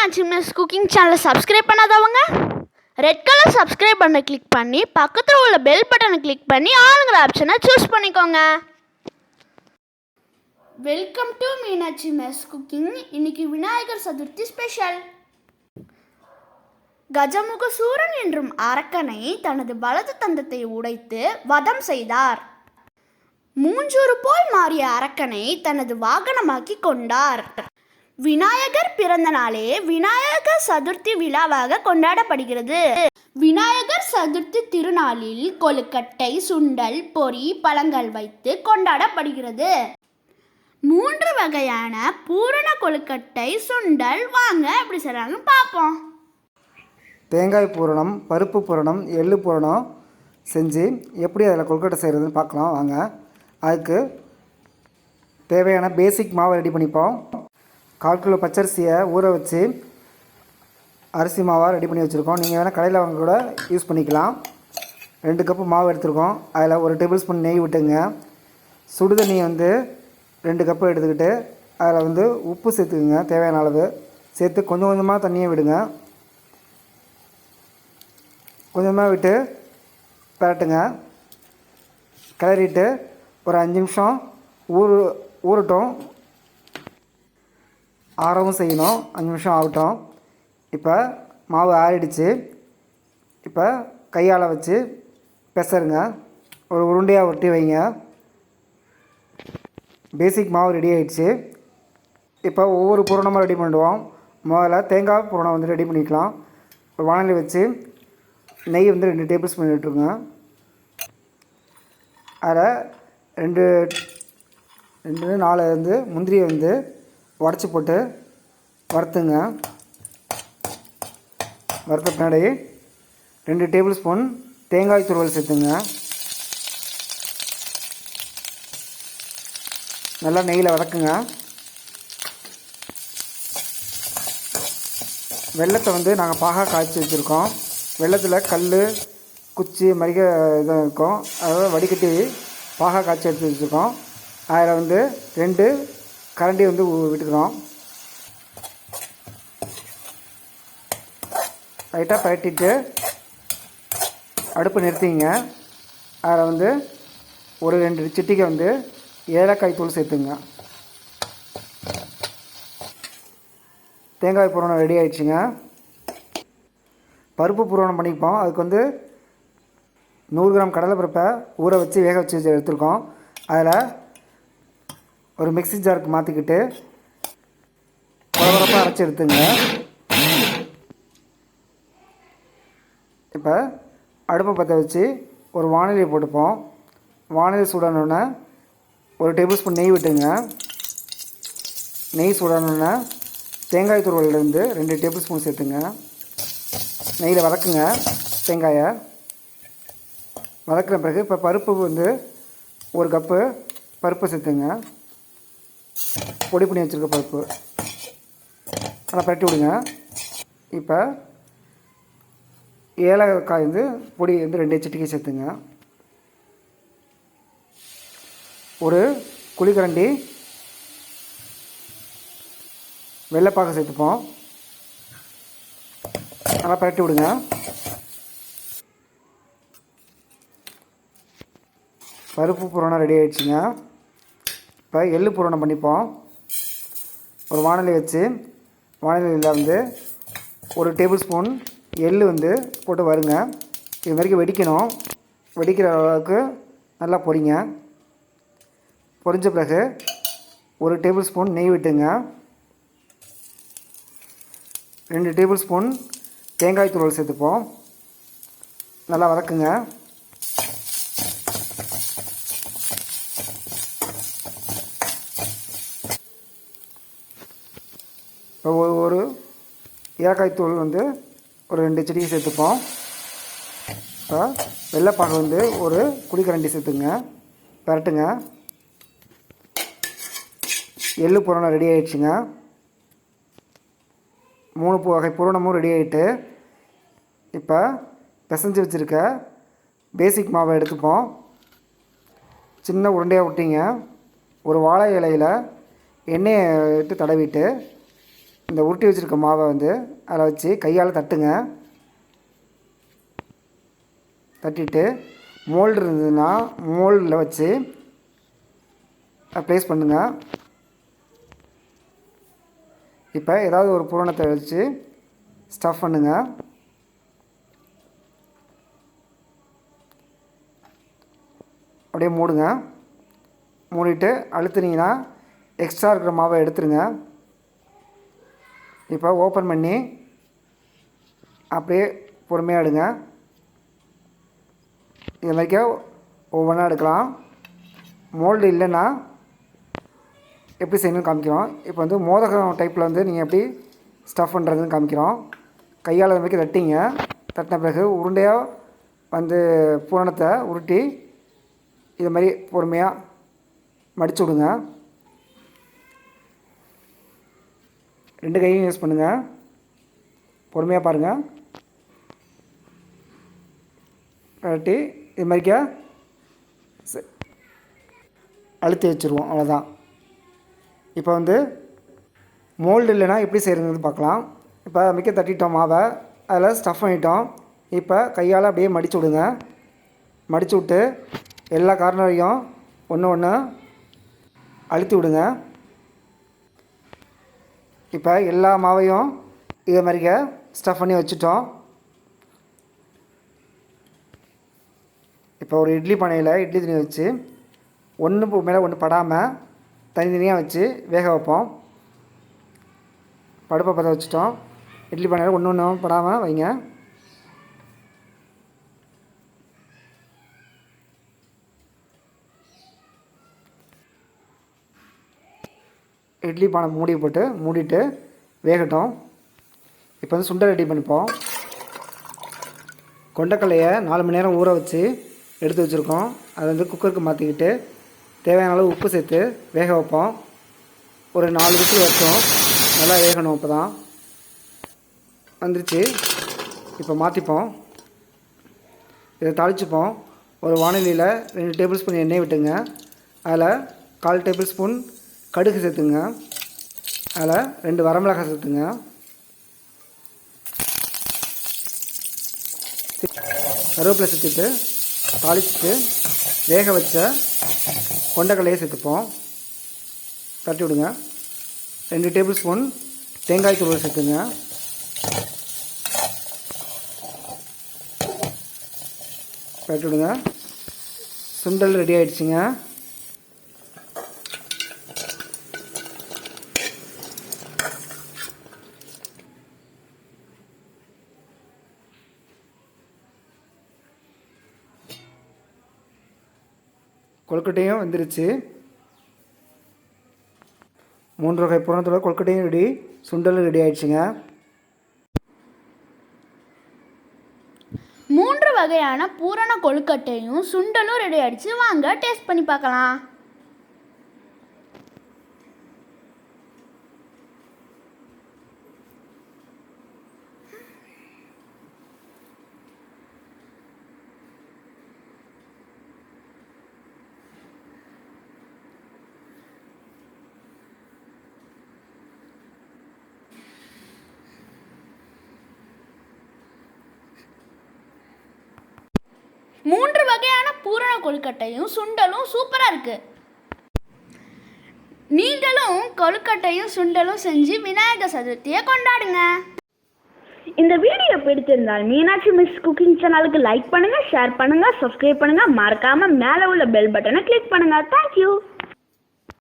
Meenakshi miss cooking சேனலை subscribe பண்ணாதவங்க red colour subscribe பண்ண கிளிக் பண்ணி பக்கத்தில் உள்ள பெல் பட்டனை கிளிக் பண்ணி ஆளுங்கிற ஆப்ஷனை சூஸ் பண்ணிக்கோங்க. Welcome to Meenakshi miss cooking. இன்னைக்கு விநாயகர் சதுர்த்தி ஸ்பெஷல். கஜமுக சூரன் என்றும் அரக்கனை தனது வலது தந்தத்தை உடைத்து வதம் செய்தார். மூஞ்சூறு போல் மாறிய அரக்கனை தனது வாகனமாக்கி கொண்டார். விநாயகர் பிறந்த நாளே விநாயகர் சதுர்த்தி விழாவாக கொண்டாடப்படுகிறது. விநாயகர் சதுர்த்தி திருநாளில் கொழுக்கட்டை, சுண்டல், பொரி, பழங்கள் வைத்து கொண்டாடப்படுகிறது. 3 வகையான பூரண கொழுக்கட்டை, சுண்டல் வாங்க எப்படி செய்றாங்க பார்ப்போம். தேங்காய் பூரணம், பருப்பு பூரணம், எள்ளு பூரணம் செஞ்சு எப்படி அதில் கொழுக்கட்டை செய்கிறதுன்னு பார்க்கலாம் வாங்க. அதுக்கு தேவையான பேசிக் மாவை ரெடி பண்ணிப்போம். 1/4 கிலோ பச்சரிசியை ஊற வச்சு அரிசி மாவாக ரெடி பண்ணி வச்சுருக்கோம். நீங்கள் வேணால் கடையில் வாங்க கூட யூஸ் பண்ணிக்கலாம். 2 கப்பு மாவு எடுத்துருக்கோம். அதில் 1 டேபிள் ஸ்பூன் நெய் விட்டுங்க. சுடு தண்ணியை 2 கப்பு எடுத்துக்கிட்டு அதில் உப்பு சேர்த்துக்குங்க. தேவையான அளவு சேர்த்து கொஞ்சம் கொஞ்சமாக தண்ணியை விடுங்க. கொஞ்சமாக விட்டு பரட்டுங்க. கிளறிட்டு ஒரு 5 நிமிஷம் ஊறட்டும். ஆறவும் செய்யணும். 5 நிமிஷம் ஆகட்டும். இப்போ மாவு ஆறிடுச்சு. இப்போ கையால் வச்சு பெசருங்க. ஒரு உருண்டையாக உருட்டி வைங்க. பேசிக் மாவு ரெடி ஆகிடுச்சு. இப்போ ஒவ்வொரு பூரணமாக ரெடி பண்ணுவோம். முதல்ல தேங்காய் பூரணம் ரெடி பண்ணிக்கலாம். ஒரு வானலி வச்சு நெய் 2 டேபிள் ஸ்பூன் விட்டுருங்க. அதில் 4 முந்திரியை உடச்சி போட்டு வறுத்துங்க. வறுத்த பின்னாடி 2 டேபிள் ஸ்பூன் தேங்காய் துருவல் சேர்த்துங்க. நல்லா நெய்யில் வதக்குங்க. வெல்லத்தை நாங்கள் பாகாக காய்ச்சி வச்சுருக்கோம். வெல்லத்தில் கல், குச்சி, மரிக்க இதாக இருக்கும். அதாவது வடிகட்டி பாகாக காய்ச்சி எடுத்து வச்சுருக்கோம். அதில் 2 கரண்டி விட்டுக்கிறோம். லைட்டாக பரட்டிட்டு அடுப்பு நிறுத்திங்க. அதில் ஒரு 2 சிட்டிகை ஏலக்காய் தூள் சேர்த்துங்க. தேங்காய் பூரணம் ரெடி ஆகிடுச்சுங்க. பருப்பு பூரணம் பண்ணிப்போம். அதுக்கு 100 கிராம் கடலைப்பருப்பை ஊற வச்சு வேக வச்சு எடுத்துருக்கோம். அதில் ஒரு மிக்ஸி ஜாருக்கு மாற்றிக்கிட்டு குறகுறப்பாக அரைச்சி எடுத்துங்க. இப்போ அடுப்பை பற்ற வச்சு ஒரு வானிலையை போட்டுப்போம். வானிலை சூடானோடனே 1 டேபிள் ஸ்பூன் நெய் விட்டுங்க. நெய் சூடானோடனே தேங்காய் துருவலிருந்து 2 டேபிள் ஸ்பூன் சேர்த்துங்க. நெய்யில் வதக்குங்க. தேங்காயை வதக்கின பிறகு இப்போ பருப்பு 1 கப்பு பருப்பு சேர்த்துங்க. பொடி பண்ணி வச்சுருக்க பருப்பு நல்லா பரட்டி விடுங்க. இப்போ ஏலக்காய் பொடி 2 சிட்டிகை சேர்த்துங்க. ஒரு குழிக்கரண்டி வெள்ளைப்பாகு சேர்த்துப்போம். நல்லா பரட்டி விடுங்க. பருப்பு பூரணம் ரெடி ஆகிடுச்சுங்க. இப்போ எள்ளு பூரணம் பண்ணிப்போம். ஒரு வானலி வச்சு வானலியில் 1 டேபிள் ஸ்பூன் எள்ளு போட்டு வருங்க. இது வரைக்கும் வெடிக்கணும். வெடிக்கிற அளவுக்கு நல்லா பொரிங்க. பொரிஞ்ச பிறகு 1 டேபிள் ஸ்பூன் நெய் விட்டுங்க. 2 டேபிள் ஸ்பூன் தேங்காய் துருவல் சேர்த்துப்போம். நல்லா வதக்குங்க. இப்போ ஒரு ஏலக்காய் தூள் ஒரு 2 சிட்டிகை சேர்த்துப்போம். இப்போ வெள்ளைப்பாகு ஒரு குழிக்கரண்டி சேர்த்துங்க. பரட்டுங்க. எள்ளு பூரணம் ரெடி ஆகிடுச்சுங்க. 3 வகை பூரணமும் ரெடி ஆகிட்டு இப்போ பிசைஞ்சு வச்சுருக்க பேசிக் மாவை எடுத்துப்போம். சின்ன உருண்டையாக விட்டிங்க. ஒரு வாழை இலையில் எண்ணெயை விட்டு தடவிட்டு இந்த உருட்டி வச்சுருக்க மாவை வந்து அதில் வச்சு கையால் தட்டுங்க. தட்டிட்டு மோல்டு இருந்ததுன்னா மோல்டில் வச்சு ப்ளேஸ் பண்ணுங்கள். இப்போ ஏதாவது ஒரு பூரணத்தை வச்சு ஸ்டஃப் பண்ணுங்கள். அப்படியே மூடுங்க. மூடிட்டு அழுத்துனீங்கன்னா எக்ஸ்ட்ரா இருக்கிற மாவை எடுத்துருங்க. இப்போ ஓப்பன் பண்ணி அப்படியே பொறுமையாக எடுங்க. இது மாதிரிக்கா ஒவ்வொன்றா எடுக்கலாம். மோல்டு இல்லைன்னா எப்படி செய்யணும்னு காமிக்கிறோம். இப்போ வந்து மோதகம் டைப்பில் வந்து நீங்கள் எப்படி ஸ்டஃப் பண்ணுறதுன்னு காமிக்கிறோம். கையால் அது மாதிரி தட்டிங்க. தட்டின பிறகு உருண்டையாக வந்து பூரணத்தை உருட்டி இது மாதிரி பொறுமையாக மடிச்சு விடுங்க. 2 கையும் யூஸ் பண்ணுங்கள். பொறுமையாக பாருங்கள். கட்டி இது மாதிரிக்கா அழுத்தி வச்சுருவோம். அவ்வளோதான். இப்போ வந்து மோல்டு இல்லைன்னா எப்படி செய்கிறதுன்னு பார்க்கலாம். இப்போ மிக்க தட்டிட்டோம் மாவை, அதில் ஸ்டஃப் பண்ணிட்டோம். இப்போ கையால் அப்படியே மடித்து விடுங்க. மடித்து விட்டு எல்லா கார்னரையும் ஒன்று ஒன்று அழுத்தி விடுங்க. இப்போ எல்லா மாவையும் இதே மாதிரிக்க ஸ்டஃப் பண்ணி வச்சுட்டோம். இப்போ ஒரு இட்லி பானையில் இட்லி தண்ணி வச்சு ஒன்று மேலே ஒன்று படாமல் தனித்தனியாக வச்சு வேக வைப்போம். படுப்பை பற்ற வச்சுட்டோம். இட்லி பானையில் ஒன்று ஒன்று படாமல் வைங்க. இட்லி பானை மூடிட்டு வேகட்டும். இப்போ வந்து சுண்டை ரெடி பண்ணிப்போம். கொண்டக்கல்லையை 4 மணி நேரம் ஊற வச்சு எடுத்து வச்சுருக்கோம். அதை வந்து குக்கருக்கு மாற்றிக்கிட்டு தேவையான அளவு உப்பு சேர்த்து வேக வைப்போம். ஒரு 4 விசில் வச்சோம். நல்லா வேகணும். அப்போ தான் வந்துருச்சு. இப்போ மாற்றிப்போம். இதை தாளிச்சுப்போம். ஒரு வானிலையில் 2 டேபிள் ஸ்பூன் எண்ணெய் விட்டுங்க. அதில் 1/4 டேபிள் ஸ்பூன் கடுகு சேர்த்துங்க. அதில் 2 வரமிளகாய் சேர்த்துங்க. கருவேப்பிலை சேர்த்துட்டு தாளிச்சுட்டு வேக வச்ச கொண்டக்கல்லையை சேர்த்துப்போம். தட்டி விடுங்க. 2 டேபிள் ஸ்பூன் தேங்காய் துருவல் சேர்த்துங்க. தட்டி விடுங்க. சுண்டல் ரெடி ஆகிடுச்சிங்க. கொழுக்கட்டையும் வந்துருச்சு. 3 வகை பூரணத்தோட கொழுக்கட்டையும் ரெடி, சுண்டலும் ரெடி ஆயிடுச்சுங்க. 3 வகையான பூரண கொழுக்கட்டையும் சுண்டலும் ரெடி ஆயிடுச்சு. வாங்க டேஸ்ட் பண்ணி பார்க்கலாம். மூன்று வகையான பூரண கொழுக்கட்டையும் சுண்டலும் சூப்பராக இருக்குது. நீங்களும் கொழுக்கட்டையும் சுண்டலும் செஞ்சு விநாயகர் சதுர்த்தியை கொண்டாடுங்க. இந்த வீடியோ பிடிச்சிருந்தால் மீனாட்சி மிஸ் குக்கிங் சேனலுக்கு லைக் பண்ணுங்கள், ஷேர் பண்ணுங்கள், சப்ஸ்கிரைப் பண்ணுங்கள். மறக்காமல் மேலே உள்ள பெல் பட்டனை கிளிக் பண்ணுங்கள். தேங்க்யூ.